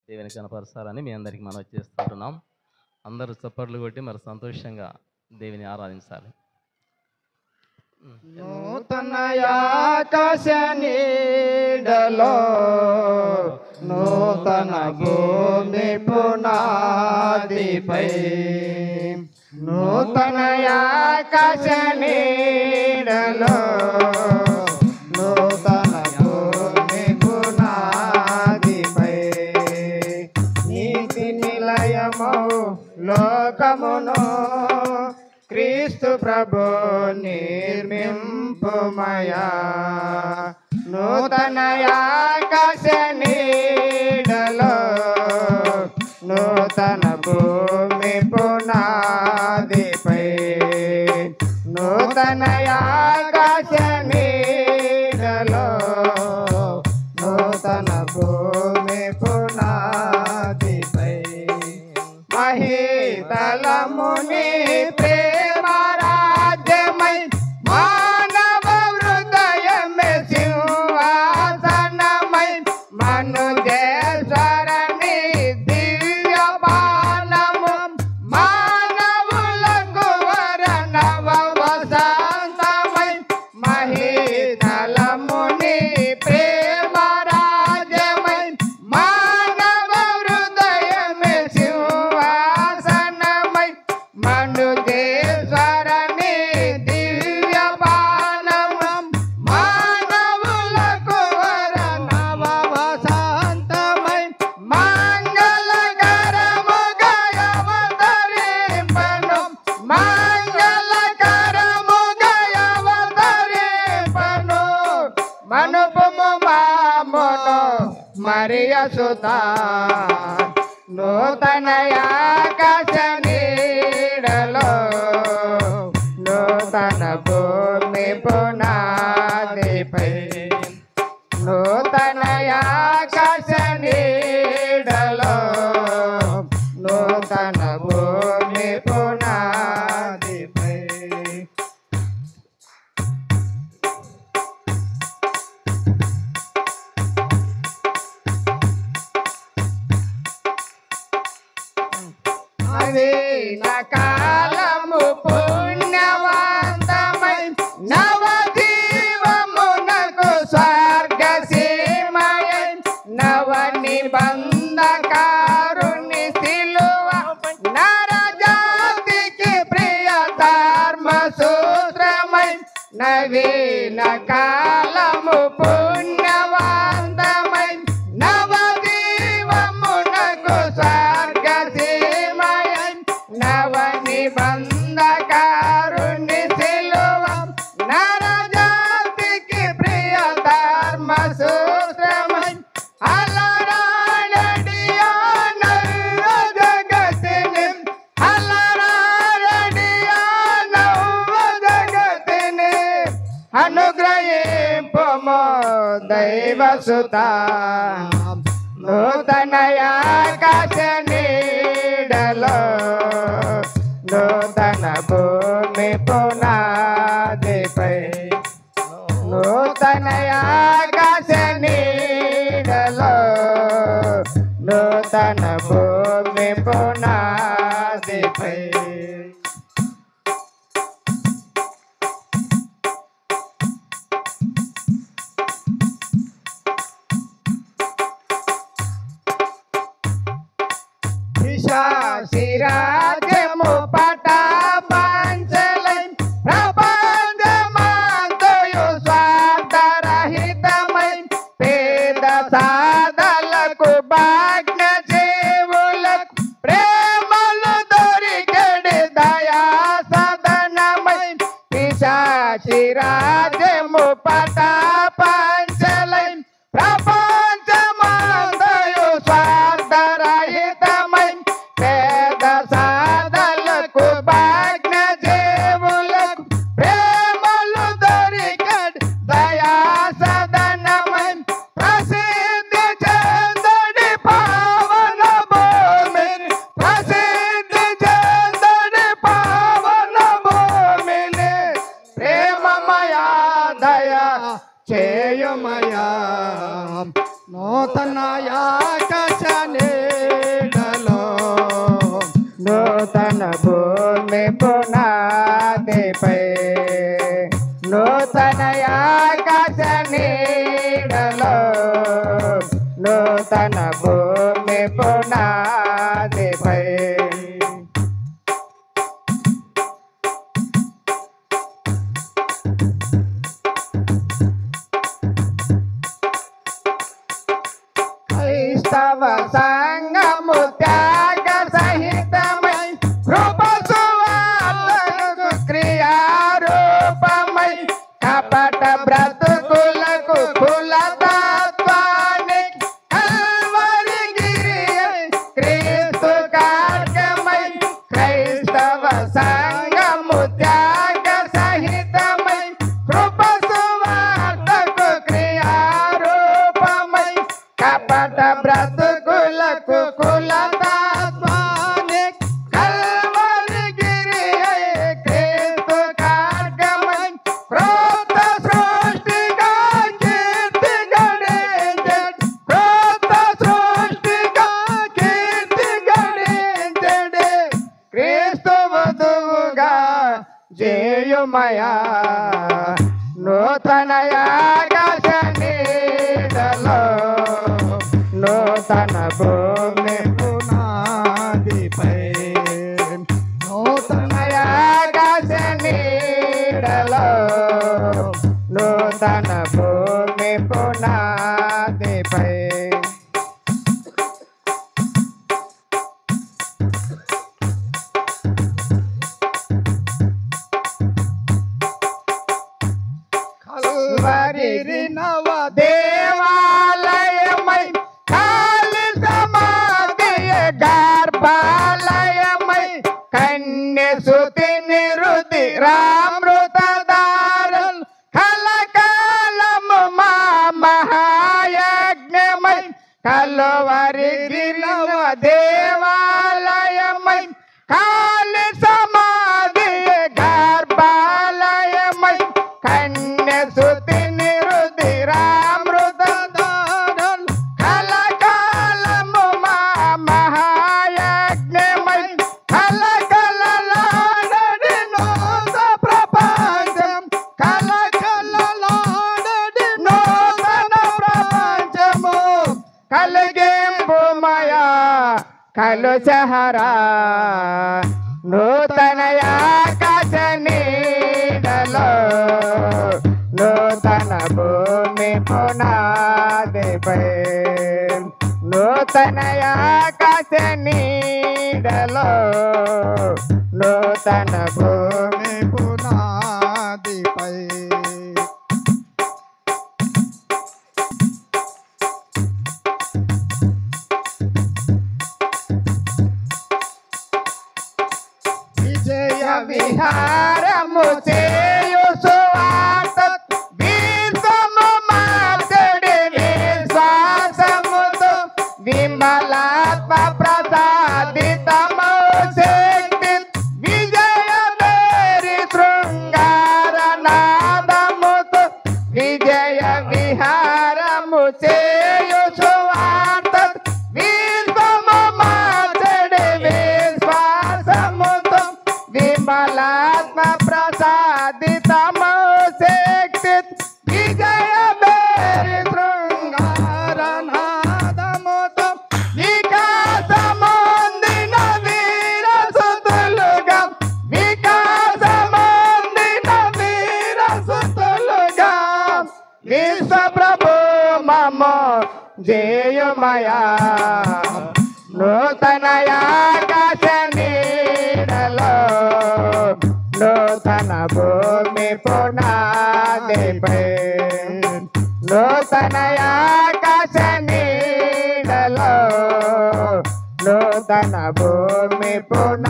దేవుని కనపరచాలని మీ అందరికీ మనం చేస్తుంటున్నాం. అందరూ చప్పట్లు కొట్టి మరి సంతోషంగా దేవుని ఆరాధించాలి. నూతన ఆకాశ నీడలో నూతన భూమి పునాదిపై నూతన ఆకాశ నీడలో నూతన భూమి పునాదిపై నీతి నిలయమౌ లోకమును క్రీస్తు ప్రభు నిర్మింపుమయా నూతన ఆకాశ నీడలో నూతన భూమి పునాదిపై నూతన ఆకాశ నీడలో నూతన భూమి పునాదిపై మహీతలముని ప్రేమ రాజ్యమై మానవ హృదయమే సింహాసనమై మనుజేశ్వరని దివ్య బాణము మానవులకు వరనవ వసంతమై మహీతలముని ప్రేమ రాజ్యమై మానవ హృదయమే సింహాసనమై మనుజేశ్వరని దివ్య బాణము మానవులకు వరనవ వసంతమై మంగళకరముగా అవతరింపను మంగళకరముగా అవతరింపను మనుపము మామును మరియ సుతా నూతన ఆకాశ నీడలో నూతన భూమి పునాదిపై నూతన ఆకాశ నీడలో నూతన భూమి పునాదిపై నవీన కాలము పుణ్యవంతమై నవజీవమునకు స్వర్గసీమయై నవ నిబంధకారుని సిలువ నరజాతికి ప్రియ ధర్మ సూత్రమై నవీన కాలము పుణ్యవంతమై నవజీవమునకు స్వర్గసీమయై నవ నిబంధకారుని సిలువ నరజాతికి ప్రియ ధర్మ సూత్రమై అలరాడడియా నవ్వ జగతిని అలరాడడియా నవ్వ జగతిని అనుగ్రహింపుము దైవసుతా నూతన ఆకాశ నీడలో నూతన భూమి పునాదిపై నూతన ఆకాశ నీడలో నూతన భూమి పునాదిపై శిరాజ్యము పటాపంచలై ప్రపంచమంతయు స్వార్థరహితమై పేద సాధలకు భాగ్య జీవులకు ప్రేమలు దొరికడి దయా సదనమై శిరాజ్యము పటాపంచలై ప్రపంచమంతయు స్వార్థరహితమై పేద సాధలకు భాగ్య జీవులకు ప్రేమలు దొరికడి దయా సదనమై ప్రసిద్ధి చెందడి భూమి పునాదిపై క్రైస్తవ సంఘము త్యాగ సహితమై కృప సువార్తకు క్రియారూపమై కపట బ్రతుకులకు కులతత్వానికి కల్వరిగిరి క్రీస్తు కార్యమై క్రైస్తవ సంఘము త్యాగ సహితమై కృప సువార్తకు క్రియారూపమై కపట బ్రతుకులకు కులతత్వానికి కల్వరిగిరి క్రీస్తు కార్యమై క్రోధ సృష్టిగా కీర్తి గణించడు క్రోధ సృష్టిగా కీర్తి గణించడు క్రీస్తు వధువుగా జేయుమయా నూతన ఆకాశ నీడలో నూతన భూమి పునాదిపై నూతన ఆకాశ నీడలో నూతన భూమి పునాదిపై కల్వరి నవ దేవాలయమై కాలి సమాధియ గర్భాలయమై కన్య సుతి నిరుతిరామృతధారల్ కలకాలము మా మహాయజ్ఞమై కల్వరి నవ దేవాలయమై కాలి సమాధియ గర్భాలయమై కన్య సుతి నిరుతిరామృతధారల్ కలకాలము మా మహాయజ్ఞమై కలకలలాడడి నూత ప్రపంచం కలకలలాడడి నూతన ప్రపంచము కలిగింపుమయా కలుషహరా నూతన ఆకాశ నీడలో నూతన భూమి పునాదిపై నూతన ఆకాశ నీడలో నూతన భూమి పునాదిపై విజయ విహారము చేయు సువార్త వీర్తము మార్చడి విశ్వాసముతో విమలాత్మ ప్రసాదితము శక్తి విజయ మేరి శృంగార నాదముతో విజయ విహారము చేయు సువార్త వీర్తము మార్చడి విశ్వాసముతో విమలాత్మ ప్రసాదితము శక్తి విజయ మేరి శృంగార నాదముతో వికాసమొందిన వీరసుతులుగా వికాసమొందిన వీరసుతులుగా విశ్వ ప్రభు మమో జేయుమయా నూతన ఆకాశ నీడలో నూతన భూమి పునాదిపై నూతన ఆకాశ నీడలో నూతన భూమి పునాదిపై